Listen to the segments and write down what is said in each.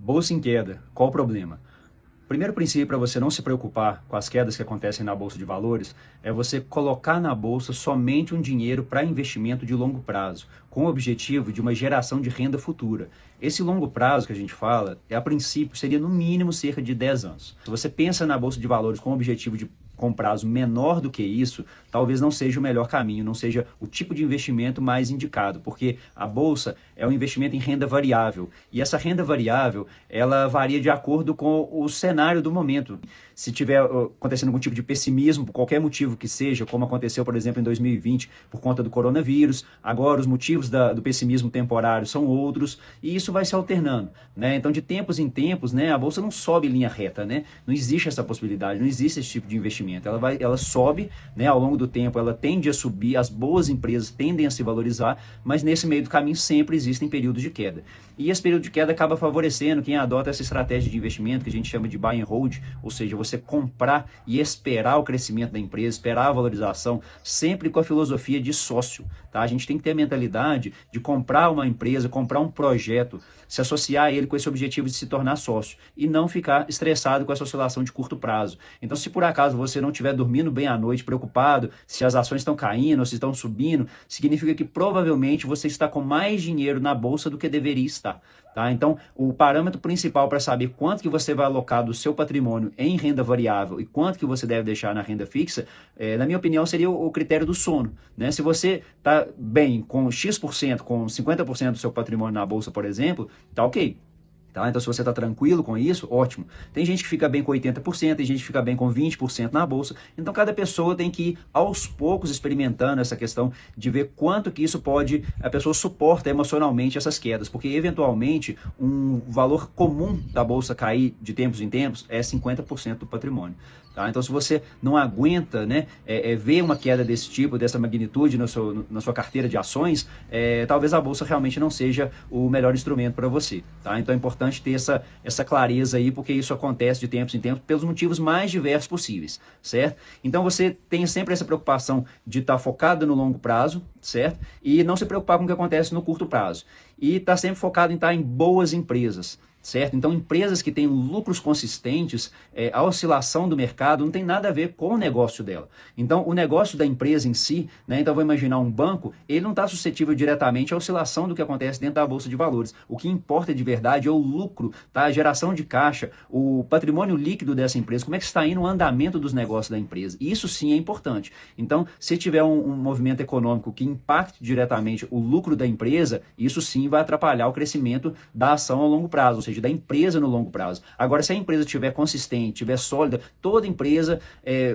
Bolsa em queda, qual o problema? O primeiro princípio para você não se preocupar com as quedas que acontecem na Bolsa de Valores é você colocar na Bolsa somente um dinheiro para investimento de longo prazo, com o objetivo de uma geração de renda futura. Esse longo prazo que a gente fala, a princípio, seria no mínimo cerca de 10 anos. Se você pensa na Bolsa de Valores com o objetivo de com prazo menor do que isso, talvez não seja o melhor caminho, não seja o tipo de investimento mais indicado, porque a bolsa é um investimento em renda variável, e essa renda variável, ela varia de acordo com o cenário do momento. Se tiver acontecendo algum tipo de pessimismo, por qualquer motivo que seja, como aconteceu, por exemplo, em 2020, por conta do coronavírus, agora os motivos do pessimismo temporário são outros, e isso vai se alternando, né? Então, de tempos em tempos, né, a bolsa não sobe em linha reta, né? Não existe essa possibilidade, não existe esse tipo de investimento. Ela sobe, né, ao longo do tempo, ela tende a subir, as boas empresas tendem a se valorizar, mas nesse meio do caminho sempre existem períodos de queda. E esse período de queda acaba favorecendo quem adota essa estratégia de investimento que a gente chama de buy and hold, ou seja, você comprar e esperar o crescimento da empresa, esperar a valorização, sempre com a filosofia de sócio, tá? A gente tem que ter a mentalidade de comprar uma empresa, comprar um projeto, se associar a ele com esse objetivo de se tornar sócio e não ficar estressado com essa oscilação de curto prazo. Então, se por acaso você não estiver dormindo bem à noite, preocupado se as ações estão caindo ou se estão subindo, significa que provavelmente você está com mais dinheiro na bolsa do que deveria estar. Tá? Então, o parâmetro principal para saber quanto que você vai alocar do seu patrimônio em renda variável e quanto que você deve deixar na renda fixa, na minha opinião, seria o critério do sono. Né? Se você está bem com X%, com 50% do seu patrimônio na bolsa, por exemplo, tá ok. Tá? Então, se você está tranquilo com isso, ótimo. Tem gente que fica bem com 80%, tem gente que fica bem com 20% na bolsa. Então, cada pessoa tem que ir aos poucos experimentando essa questão de ver quanto que isso pode, a pessoa suporta emocionalmente essas quedas. Porque, eventualmente, um valor comum da bolsa cair de tempos em tempos é 50% do patrimônio. Tá? Então, se você não aguenta, né, ver uma queda desse tipo, dessa magnitude na sua carteira de ações, talvez a bolsa realmente não seja o melhor instrumento para você. Tá? Então, é importante ter essa clareza aí, porque isso acontece de tempos em tempos pelos motivos mais diversos possíveis, certo? Então, você tem sempre essa preocupação de estar focado no longo prazo, certo? E não se preocupar com o que acontece no curto prazo. E estar sempre focado em estar em boas empresas, certo? Então, empresas que têm lucros consistentes, a oscilação do mercado não tem nada a ver com o negócio dela. Então, o negócio da empresa em si, né? Então, vou imaginar um banco, ele não está suscetível diretamente à oscilação do que acontece dentro da Bolsa de Valores. O que importa de verdade é o lucro, tá? A geração de caixa, o patrimônio líquido dessa empresa, como é que está indo o andamento dos negócios da empresa. Isso sim é importante. Então, se tiver um movimento econômico que impacte diretamente o lucro da empresa, isso sim vai atrapalhar o crescimento da ação a longo prazo, ou seja, da empresa no longo prazo. Agora, se a empresa estiver consistente, estiver sólida, toda empresa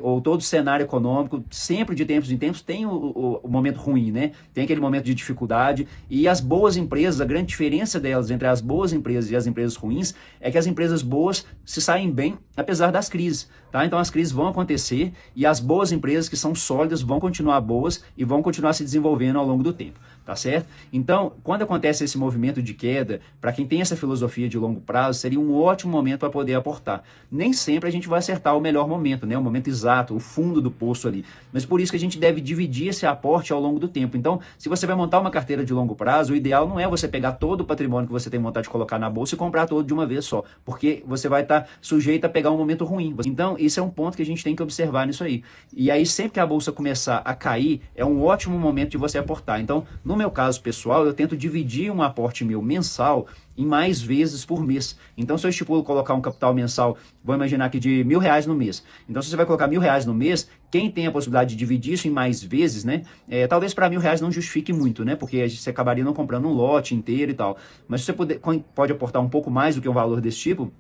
ou todo cenário econômico, sempre de tempos em tempos, tem o momento ruim, né? Tem aquele momento de dificuldade, e as boas empresas, a grande diferença delas entre as boas empresas e as empresas ruins é que as empresas boas se saem bem apesar das crises, tá? Então, as crises vão acontecer e as boas empresas que são sólidas vão continuar boas e vão continuar se desenvolvendo ao longo do tempo, tá certo? Então, quando acontece esse movimento de queda, para quem tem essa filosofia de longo prazo, seria um ótimo momento para poder aportar. Nem sempre a gente vai acertar o melhor momento, né? O momento exato, o fundo do poço ali. Mas por isso que a gente deve dividir esse aporte ao longo do tempo. Então, se você vai montar uma carteira de longo prazo, o ideal não é você pegar todo o patrimônio que você tem vontade de colocar na bolsa e comprar todo de uma vez só, porque você vai estar sujeito a pegar um momento ruim. Então, isso é um ponto que a gente tem que observar nisso aí. E aí, sempre que a bolsa começar a cair, é um ótimo momento de você aportar. Então, no meu caso pessoal, eu tento dividir um aporte meu mensal em mais vezes por mês. Então, se eu estipulo colocar um capital mensal, vou imaginar aqui de R$ 1.000 no mês. Então, se você vai colocar R$ 1.000 no mês, quem tem a possibilidade de dividir isso em mais vezes, né? Talvez para R$ 1.000 não justifique muito, né? Porque você acabaria não comprando um lote inteiro e tal. Mas se você pode aportar um pouco mais do que um valor desse tipo,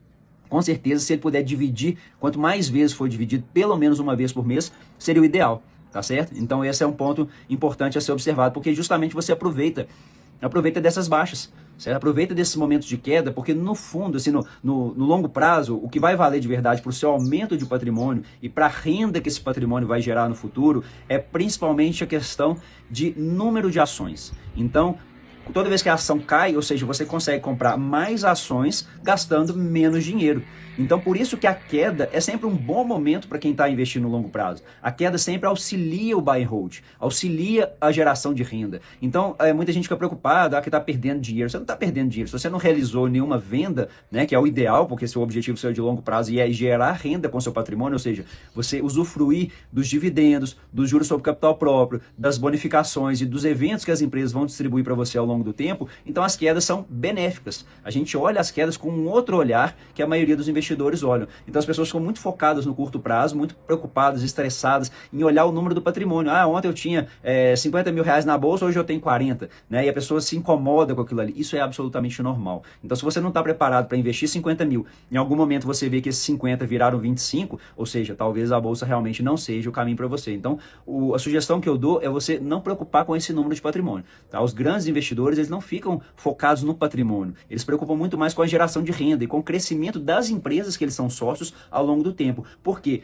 com certeza, se ele puder dividir, quanto mais vezes for dividido, pelo menos uma vez por mês, seria o ideal, tá certo? Então, esse é um ponto importante a ser observado, porque justamente você aproveita dessas baixas, certo? Aproveita desses momentos de queda, porque no fundo, assim, no longo prazo, o que vai valer de verdade para o seu aumento de patrimônio e para a renda que esse patrimônio vai gerar no futuro é principalmente a questão de número de ações. Então, toda vez que a ação cai, ou seja, você consegue comprar mais ações gastando menos dinheiro. Então, por isso que a queda é sempre um bom momento para quem está investindo no longo prazo. A queda sempre auxilia o buy and hold, auxilia a geração de renda. Então, muita gente fica preocupada, que está perdendo dinheiro. Você não está perdendo dinheiro. Se você não realizou nenhuma venda, né, que é o ideal, porque seu objetivo seu é de longo prazo e é gerar renda com seu patrimônio, ou seja, você usufruir dos dividendos, dos juros sobre capital próprio, das bonificações e dos eventos que as empresas vão distribuir para você ao longo do tempo, então as quedas são benéficas. A gente olha as quedas com um outro olhar que a maioria dos investidores olham. Então as pessoas ficam muito focadas no curto prazo, muito preocupadas, estressadas em olhar o número do patrimônio. Ontem eu tinha 50 mil reais na bolsa, hoje eu tenho 40, né? E a pessoa se incomoda com aquilo ali. Isso é absolutamente normal. Então se você não está preparado para investir 50 mil, em algum momento você vê que esses 50 viraram 25, ou seja, talvez a bolsa realmente não seja o caminho para você. Então a sugestão que eu dou é você não preocupar com esse número de patrimônio. Tá? Os grandes investidores, eles não ficam focados no patrimônio. Eles se preocupam muito mais com a geração de renda e com o crescimento das empresas que eles são sócios ao longo do tempo. Por quê?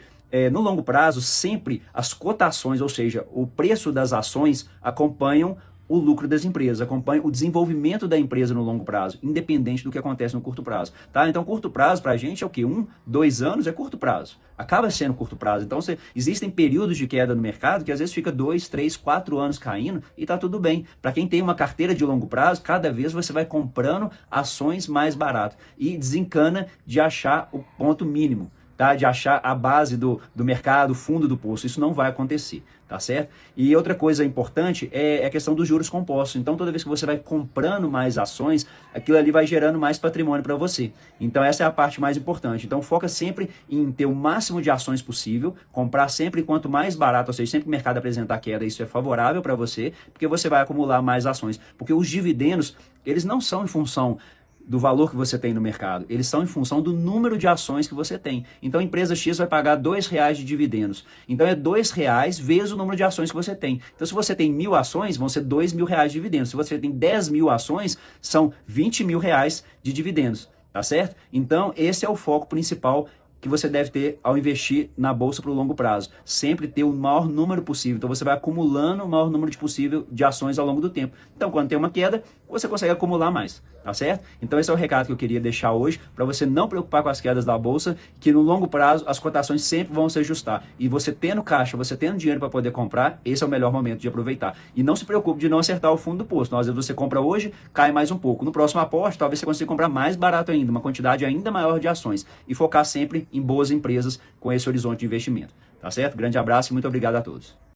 No longo prazo, sempre as cotações, ou seja, o preço das ações acompanham o lucro das empresas, acompanha o desenvolvimento da empresa no longo prazo, independente do que acontece no curto prazo. Tá? Então, curto prazo para a gente é o quê? 2 anos é curto prazo. Acaba sendo curto prazo. Então, existem períodos de queda no mercado que às vezes fica 2, 3, 4 anos caindo e tá tudo bem. Para quem tem uma carteira de longo prazo, cada vez você vai comprando ações mais baratas e desencana de achar o ponto mínimo. Tá? De achar a base do mercado, o fundo do poço. Isso não vai acontecer, tá certo? E outra coisa importante é a questão dos juros compostos. Então, toda vez que você vai comprando mais ações, aquilo ali vai gerando mais patrimônio para você. Então, essa é a parte mais importante. Então, foca sempre em ter o máximo de ações possível, comprar sempre quanto mais barato, ou seja, sempre que o mercado apresentar queda, isso é favorável para você, porque você vai acumular mais ações. Porque os dividendos, eles não são em função do valor que você tem no mercado, eles são em função do número de ações que você tem. Então a empresa X vai pagar R$2 de dividendos. Então é R$2 vezes o número de ações que você tem. Então se você tem 1.000 ações, vão ser R$2.000 de dividendos. Se você tem 10.000 ações, são R$20.000 de dividendos, tá certo? Então esse é o foco principal que você deve ter ao investir na bolsa para o longo prazo. Sempre ter o maior número possível. Então você vai acumulando o maior número possível de ações ao longo do tempo. Então quando tem uma queda, você consegue acumular mais, tá certo? Então esse é o recado que eu queria deixar hoje, para você não preocupar com as quedas da bolsa, que no longo prazo as cotações sempre vão se ajustar. E você tendo caixa, você tendo dinheiro para poder comprar, esse é o melhor momento de aproveitar. E não se preocupe de não acertar o fundo do poço. Às vezes você compra hoje, cai mais um pouco. No próximo aporte, talvez você consiga comprar mais barato ainda, uma quantidade ainda maior de ações. E focar sempre em boas empresas com esse horizonte de investimento. Tá certo? Grande abraço e muito obrigado a todos.